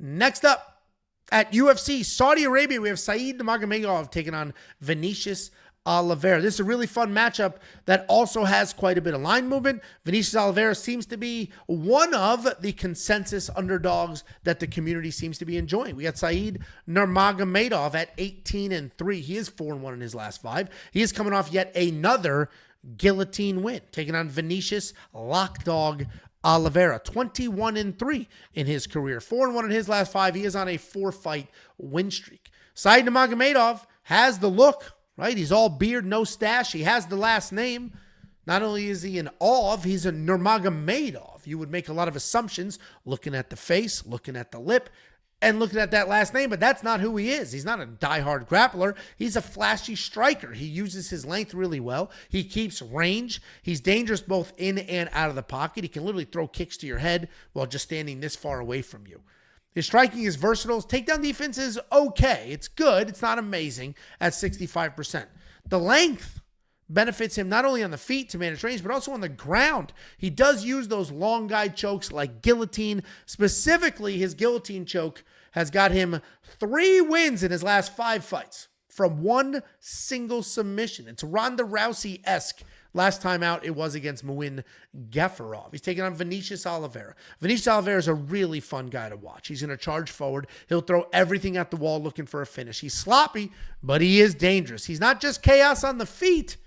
Next up, at UFC Saudi Arabia, we have Said Nurmagomedov taking on Vinicius Oliveira. This is a really fun matchup that also has quite a bit of line movement. Vinicius Oliveira seems to be one of the consensus underdogs that the community seems to be enjoying. We got Said Nurmagomedov at 18-3. He is 4-1 in his last 5. He is coming off yet another guillotine win, taking on Vinicius Lockdog Oliveira, 21-3 in his career. 4-1 in his last 5. He is on a 4-fight win streak. Said Nurmagomedov has the look, right? He's all beard, no stash. He has the last name. Not only is he an Ov, he's a Nurmagomedov. You would make a lot of assumptions looking at the face, looking at the lip, and looking at that last name, but that's not who he is. He's not a diehard grappler. He's a flashy striker. He uses his length really well. He keeps range. He's dangerous both in and out of the pocket. He can literally throw kicks to your head while just standing this far away from you. His striking is versatile. His takedown defense is okay. It's good. It's not amazing at 65%. The length benefits him not only on the feet to manage range, but also on the ground. He does use those long guide chokes like guillotine. Specifically, his guillotine choke has got him 3 wins in his last 5 fights from one single submission. It's Ronda Rousey-esque. Last time out, it was against Muin Gafarov. He's taking on Vinicius Oliveira. Vinicius Oliveira is a really fun guy to watch. He's going to charge forward. He'll throw everything at the wall looking for a finish. He's sloppy, but he is dangerous. He's not just chaos on the feet.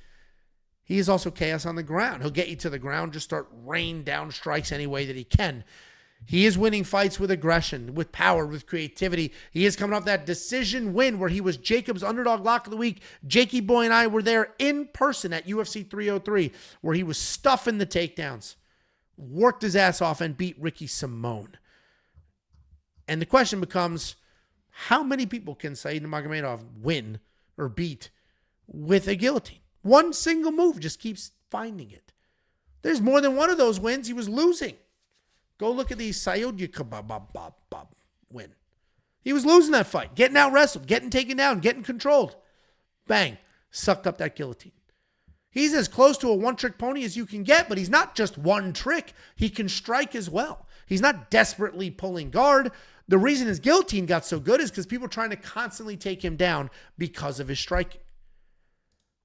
He is also chaos on the ground. He'll get you to the ground, just start rain down strikes any way that he can. He is winning fights with aggression, with power, with creativity. He is coming off that decision win where he was Jacob's underdog lock of the week. Jakey Boy and I were there in person at UFC 303 where he was stuffing the takedowns, worked his ass off, and beat Ricky Simone. And the question becomes, how many people can Said Nurmagomedov win or beat with a guillotine? One single move just keeps finding it. There's more than one of those wins he was losing. Go look at the Sayod win. He was losing that fight, getting out wrestled, getting taken down, getting controlled. Bang, sucked up that guillotine. He's as close to a one-trick pony as you can get, but he's not just one trick. He can strike as well. He's not desperately pulling guard. The reason his guillotine got so good is because people are trying to constantly take him down because of his striking.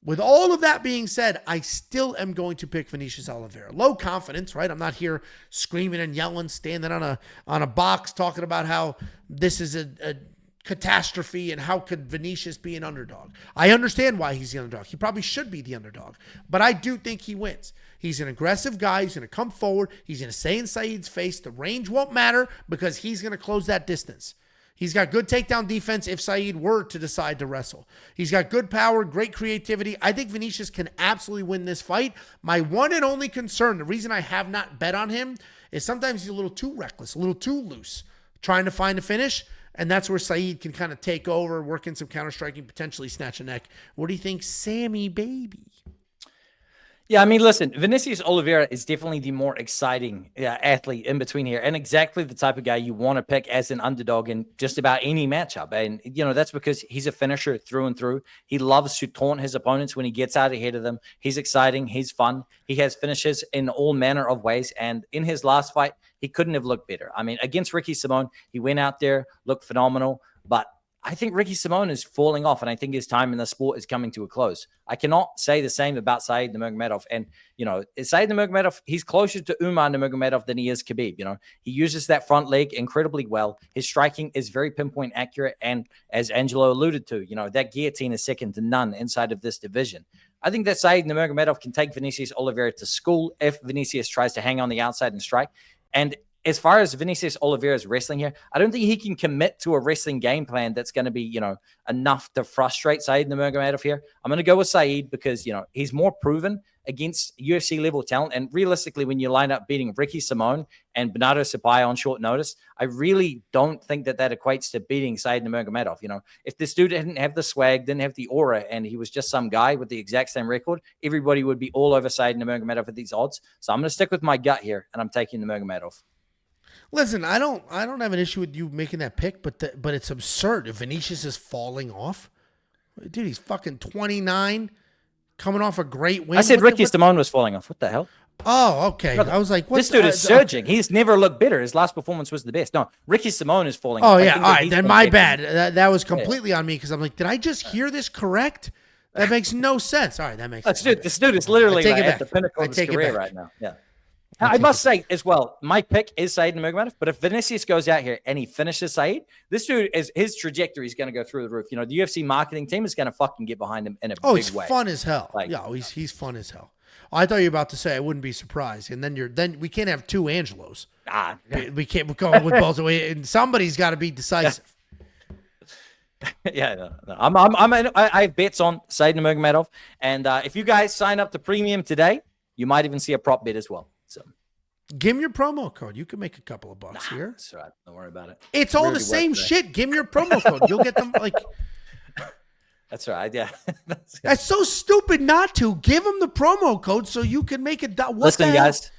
With all of that being said, I still am going to pick Vinicius Oliveira. Low confidence, right? I'm not here screaming and yelling, standing on a box talking about how this is a catastrophe and how could Vinicius be an underdog. I understand why he's the underdog. He probably should be the underdog, but I do think he wins. He's an aggressive guy. He's going to come forward. He's going to say in Said's face, the range won't matter because he's going to close that distance. He's got good takedown defense if Said were to decide to wrestle. He's got good power, great creativity. I think Vinicius can absolutely win this fight. My one and only concern, the reason I have not bet on him, is sometimes he's a little too reckless, a little too loose, trying to find a finish, and that's where Said can kind of take over, work in some counter-striking, potentially snatch a neck. What do you think, Sammy baby? Yeah, I mean, listen, Vinicius Oliveira is definitely the more exciting athlete in between here and exactly the type of guy you want to pick as an underdog in just about any matchup. And, you know, that's because he's a finisher through and through. He loves to taunt his opponents when he gets out ahead of them. He's exciting. He's fun. He has finishes in all manner of ways. And in his last fight, he couldn't have looked better. I mean, against Ricky Simone, he went out there, looked phenomenal, but I think Ricky Simone is falling off, and I think his time in the sport is coming to a close. I cannot say the same about Said Nurmagomedov. And, you know, Said Nurmagomedov, he's closer to Umar Nurmagomedov than he is Khabib. You know, he uses that front leg incredibly well. His striking is very pinpoint accurate. And as Angelo alluded to, you know, that guillotine is second to none inside of this division. I think that Said Nurmagomedov can take Vinicius Oliveira to school if Vinicius tries to hang on the outside and strike. And as far as Vinicius Oliveira's wrestling here, I don't think he can commit to a wrestling game plan that's going to be, you know, enough to frustrate Said Nurmagomedov here. I'm going to go with Said because, you know, he's more proven against UFC level talent. And realistically, when you line up beating Ricky Simone and Bernardo Sapaya on short notice, I really don't think that equates to beating Said Nurmagomedov. You know, if this dude didn't have the swag, didn't have the aura, and he was just some guy with the exact same record, everybody would be all over Said Nurmagomedov at these odds. So I'm going to stick with my gut here, and I'm taking Nurmagomedov. Listen, I don't have an issue with you making that pick, but it's absurd. If Vinicius is falling off, dude, he's fucking 29, coming off a great win. I said Ricky Simone was falling off. What the hell? Oh, okay. Brother, I was like, this dude is surging. He's never looked better. His last performance was the best. No, Ricky Simone is falling. Oh, yeah. All right. Then my bad. That was completely on me because I'm like, did I just hear this correct? That makes no sense. All right. That makes sense. This dude is literally at the pinnacle of his career right now. Yeah. I must say as well, my pick is Said Nurmagomedov, but if Vinicius goes out here and he finishes Said, this dude his trajectory is going to go through the roof. You know, the UFC marketing team is going to fucking get behind him in a big way. He's fun as hell. He's fun as hell. I thought you were about to say I wouldn't be surprised, and then we can't have two Angelos. We can't. We're going with both. And somebody's got to be decisive. Yeah, no. I have bets on Said Nurmagomedov, and if you guys sign up to premium today, you might even see a prop bet as well. So, give him your promo code. You can make a couple of bucks here. That's right. Don't worry about it. It's all the same shit. Give him your promo code. You'll get them like. That's right. Yeah. That's so stupid not to give them the promo code so you can make it. Listen, guys,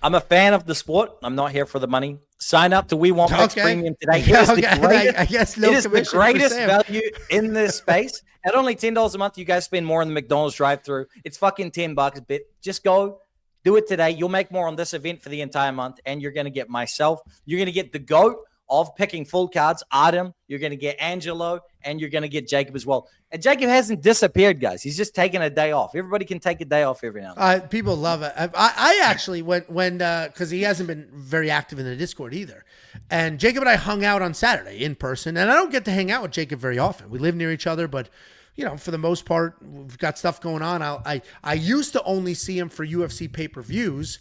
I'm a fan of the sport. I'm not here for the money. Sign up to We Want Picks Premium today. It is the greatest value in this space. At only $10 a month, you guys spend more on the McDonald's drive-thru. It's fucking $10 a bit. Just go. Do it today. You'll make more on this event for the entire month, and you're going to get myself. You're going to get the GOAT of picking full cards, Adam. You're going to get Angelo, and you're going to get Jacob as well. And Jacob hasn't disappeared, guys. He's just taking a day off. Everybody can take a day off every now and then. People love it. I actually went because he hasn't been very active in the Discord either. And Jacob and I hung out on Saturday in person, and I don't get to hang out with Jacob very often. We live near each other, but you know, for the most part, we've got stuff going on. I used to only see him for UFC pay-per-views,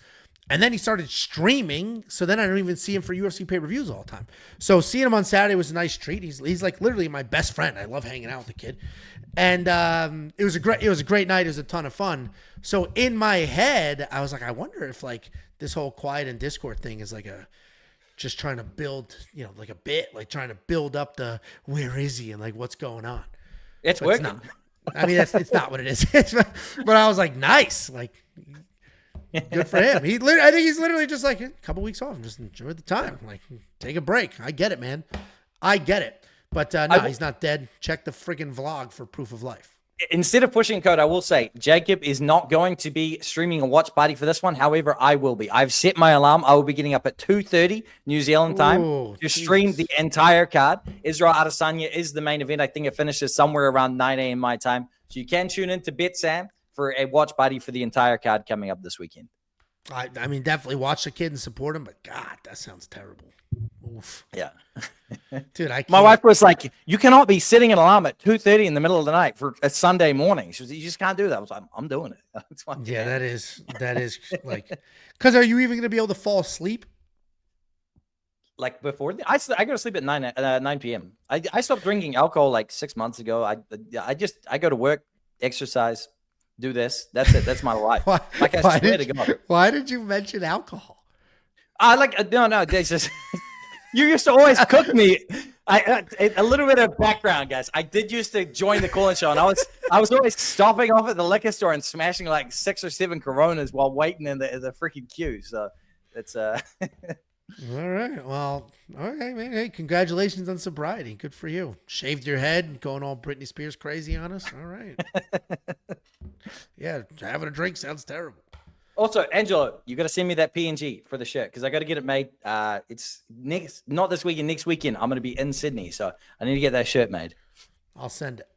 and then he started streaming, so then I don't even see him for UFC pay-per-views all the time. So seeing him on Saturday was a nice treat. He's like literally my best friend. I love hanging out with the kid. And it was a great night. It was a ton of fun. So in my head, I was like, I wonder if like this whole quiet and Discord thing is like just trying to build, you know, like a bit, like trying to build up the where is he and like what's going on. It's working. It's not. I mean, it's not what it is. But I was like, nice, like, good for him. I think he's literally just like a couple weeks off and just enjoy the time, like take a break. I get it, man. I get it. But no, he's not dead. Check the freaking vlog for proof of life. Instead of pushing code, I will say Jacob is not going to be streaming a watch party for this one. However, I will be. I've set my alarm. I will be getting up at 2:30 New Zealand time to stream the entire card. Israel Adesanya is the main event. I think it finishes somewhere around 9 a.m. my time. So you can tune in to BitSam for a watch party for the entire card coming up this weekend. I mean, definitely watch the kid and support him, but God, that sounds terrible. Oof. Yeah. Dude, my wife was like, you cannot be setting an alarm at 2:30 in the middle of the night for a Sunday morning. She was, you just can't do that. I was like, I'm doing it. It's fine. Yeah, that is like, because are you even going to be able to fall asleep? Like before, I go to sleep at 9 p.m. I stopped drinking alcohol like 6 months ago. I go to work, exercise, do this. That's it. That's my life. I swear to God. Why did you mention alcohol? No. It's just you used to always cook me. A little bit of background, guys. I did used to join the call-in show, and I was always stopping off at the liquor store and smashing like 6 or 7 Coronas while waiting in the freaking queue. So it's All right. Well, okay, man. Hey, congratulations on sobriety. Good for you. Shaved your head, going all Britney Spears crazy on us. All right. Yeah, having a drink sounds terrible. Also, Angelo, you got to send me that PNG for the shirt because I got to get it made. It's not this weekend, next weekend. I'm going to be in Sydney, so I need to get that shirt made. I'll send it.